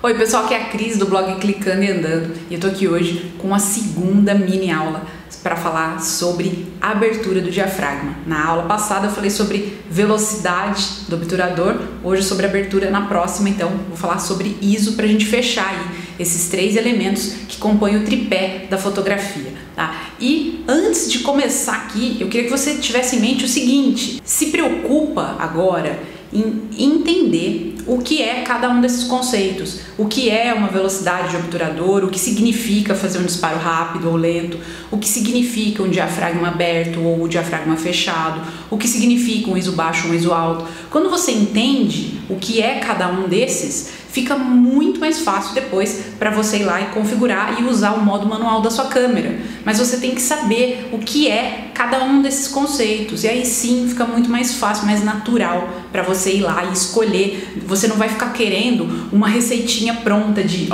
Oi pessoal, aqui é a Cris do blog Clicando e Andando e eu tô aqui hoje com a segunda mini aula para falar sobre a abertura do diafragma. Na aula passada eu falei sobre velocidade do obturador, hoje sobre abertura. Na próxima então vou falar sobre ISO para a gente fechar aí esses três elementos que compõem o tripé da fotografia, tá? E antes de começar aqui, eu queria que você tivesse em mente o seguinte: se preocupa agora em entender o que é cada um desses conceitos, o que é uma velocidade de obturador, o que significa fazer um disparo rápido ou lento, o que significa um diafragma aberto ou um diafragma fechado, o que significa um ISO baixo ou um ISO alto. Quando você entende o que é cada um desses, fica muito mais fácil depois para você ir lá e configurar e usar o modo manual da sua câmera. Mas você tem que saber o que é cada um desses conceitos, e aí sim fica muito mais fácil, mais natural para você ir lá e escolher. Você não vai ficar querendo uma receitinha pronta de,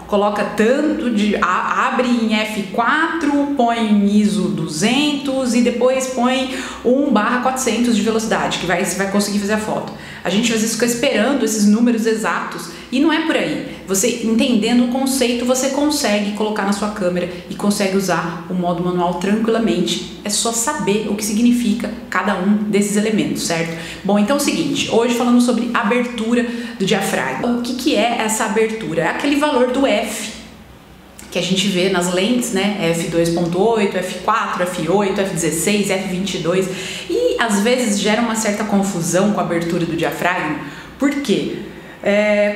coloca tanto de, abre em F4, põe em ISO 200 e depois põe 1/400 de velocidade, que você vai conseguir fazer a foto. A gente às vezes fica esperando esses números exatos e não é por aí. Você entendendo o conceito, você consegue colocar na sua câmera e consegue usar o modo manual tranquilamente. É só saber o que significa cada um desses elementos, certo? Bom, então é o seguinte, hoje falando sobre abertura do diafragma. O que é essa abertura? É aquele valor do F que a gente vê nas lentes, né? F2.8, F4, F8, F16, F22, e às vezes gera uma certa confusão com a abertura do diafragma. Por quê?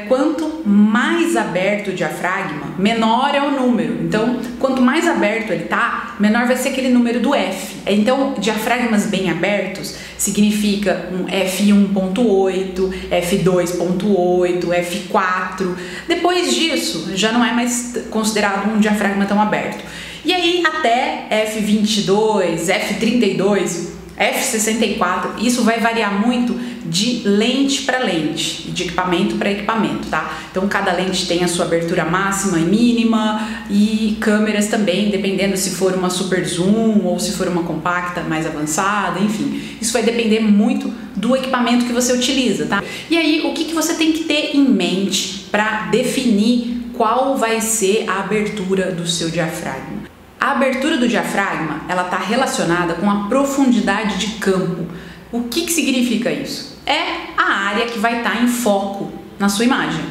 Quanto mais aberto o diafragma, menor é o número. Então, quanto mais aberto ele tá, menor vai ser aquele número do F. Então, diafragmas bem abertos significa um F1.8, F2.8, F4. Depois disso, já não é mais considerado um diafragma tão aberto. E aí, até F22, F32, F64, isso vai variar muito de lente para lente, de equipamento para equipamento, tá? Então cada lente tem a sua abertura máxima e mínima, e câmeras também, dependendo se for uma super zoom ou se for uma compacta mais avançada, enfim. Isso vai depender muito do equipamento que você utiliza, tá? E aí, o que você tem que ter em mente para definir qual vai ser a abertura do seu diafragma? A abertura do diafragma, ela está relacionada com a profundidade de campo. O que significa isso? É a área que vai estar em foco na sua imagem.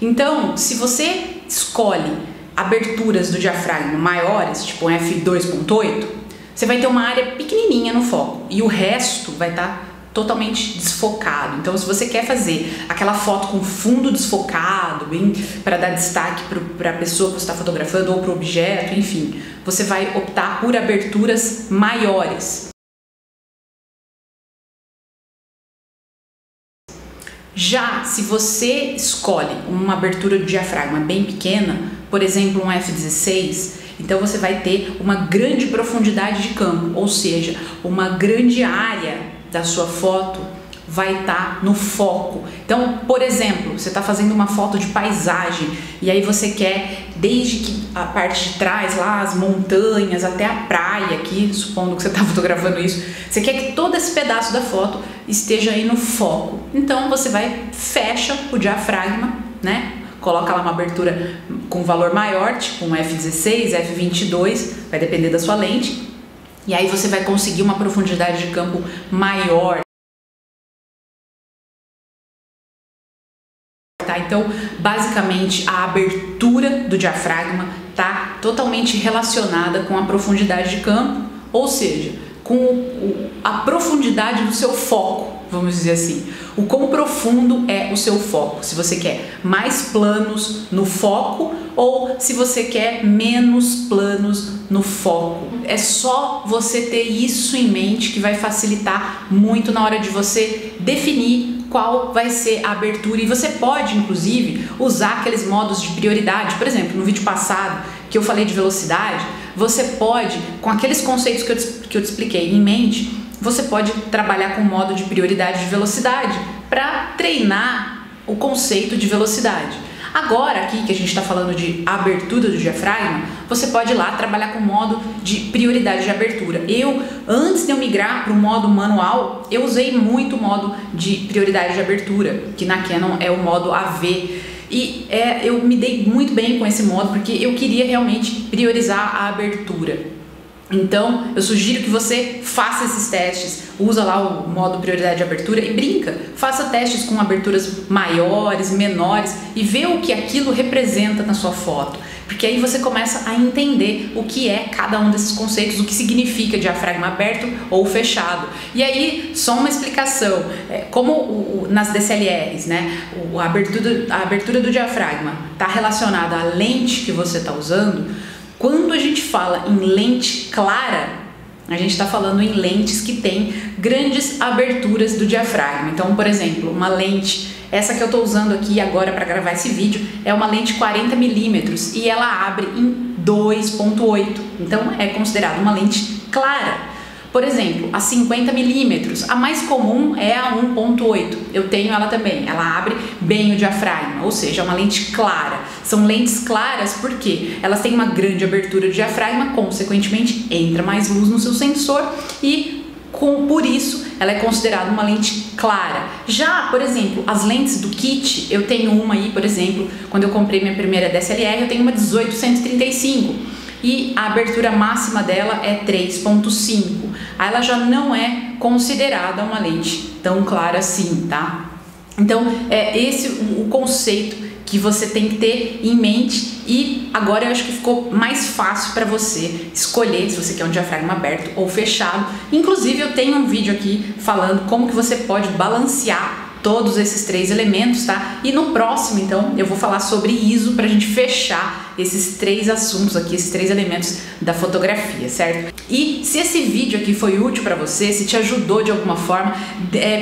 Então, se você escolhe aberturas do diafragma maiores, tipo um F2.8, você vai ter uma área pequenininha no foco e o resto vai estar totalmente desfocado. Então, se você quer fazer aquela foto com fundo desfocado, bem para dar destaque para a pessoa que você está fotografando ou para o objeto, enfim, você vai optar por aberturas maiores. Já se você escolhe uma abertura do diafragma bem pequena, por exemplo, um F16, então você vai ter uma grande profundidade de campo, ou seja, uma grande área da sua foto vai estar no foco. Então, por exemplo, você está fazendo uma foto de paisagem e aí você quer, desde que a parte de trás, lá as montanhas, até a praia aqui, supondo que você está fotografando isso, você quer que todo esse pedaço da foto esteja aí no foco. Então você fecha o diafragma, né? Coloca lá uma abertura com valor maior, tipo um F16, F22, vai depender da sua lente, e aí você vai conseguir uma profundidade de campo maior. Então, basicamente, a abertura do diafragma está totalmente relacionada com a profundidade de campo, ou seja, com a profundidade do seu foco, vamos dizer assim. O quão profundo é o seu foco, se você quer mais planos no foco ou se você quer menos planos no foco. É só você ter isso em mente que vai facilitar muito na hora de você definir qual vai ser a abertura, e você pode inclusive usar aqueles modos de prioridade. Por exemplo, no vídeo passado que eu falei de velocidade, você pode, com aqueles conceitos que eu te expliquei em mente, você pode trabalhar com o modo de prioridade de velocidade para treinar o conceito de velocidade. Agora aqui que a gente está falando de abertura do diafragma, você pode ir lá trabalhar com o modo de prioridade de abertura. Antes de eu migrar para o modo manual, eu usei muito o modo de prioridade de abertura, que na Canon é o modo AV. E eu me dei muito bem com esse modo porque eu queria realmente priorizar a abertura. Então, eu sugiro que você faça esses testes, usa lá o modo prioridade de abertura e brinca. Faça testes com aberturas maiores, menores e vê o que aquilo representa na sua foto. Porque aí você começa a entender o que é cada um desses conceitos, o que significa diafragma aberto ou fechado. E aí, só uma explicação, como nas DSLRs, né, a abertura do diafragma está relacionada à lente que você está usando. Quando a gente fala em lente clara, a gente está falando em lentes que têm grandes aberturas do diafragma. Então, por exemplo, uma lente, essa que eu estou usando aqui agora para gravar esse vídeo, é uma lente 40mm e ela abre em 2.8. Então, é considerada uma lente clara. Por exemplo, a 50mm, a mais comum é a 1.8, eu tenho ela também, ela abre bem o diafragma, ou seja, é uma lente clara. São lentes claras porque elas têm uma grande abertura do diafragma, consequentemente entra mais luz no seu sensor e por isso ela é considerada uma lente clara. Já, por exemplo, as lentes do kit, eu tenho uma aí, por exemplo, quando eu comprei minha primeira DSLR, eu tenho uma 18-135. E a abertura máxima dela é 3.5. Aí ela já não é considerada uma lente tão clara assim, tá? Então, é esse o conceito que você tem que ter em mente e agora eu acho que ficou mais fácil para você escolher se você quer um diafragma aberto ou fechado. Inclusive, eu tenho um vídeo aqui falando como que você pode balancear todos esses três elementos, tá? E no próximo, então, eu vou falar sobre ISO pra gente fechar esses três assuntos aqui, esses três elementos da fotografia, certo? E se esse vídeo aqui foi útil pra você, se te ajudou de alguma forma,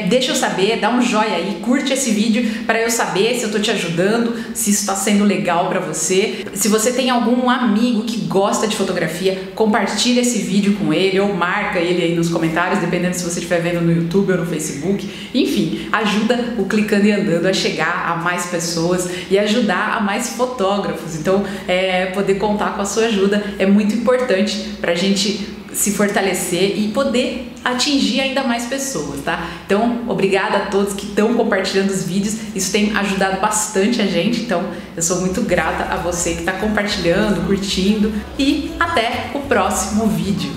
deixa eu saber, dá um joinha aí, curte esse vídeo para eu saber se eu tô te ajudando, se isso tá sendo legal pra você. Se você tem algum amigo que gosta de fotografia, compartilha esse vídeo com ele ou marca ele aí nos comentários, dependendo se você estiver vendo no YouTube ou no Facebook. Enfim, ajuda o Clicando e Andando a chegar a mais pessoas e ajudar a mais fotógrafos. Então, poder contar com a sua ajuda é muito importante para a gente se fortalecer e poder atingir ainda mais pessoas, tá? Então, obrigada a todos que estão compartilhando os vídeos, isso tem ajudado bastante a gente, então eu sou muito grata a você que está compartilhando, curtindo e até o próximo vídeo.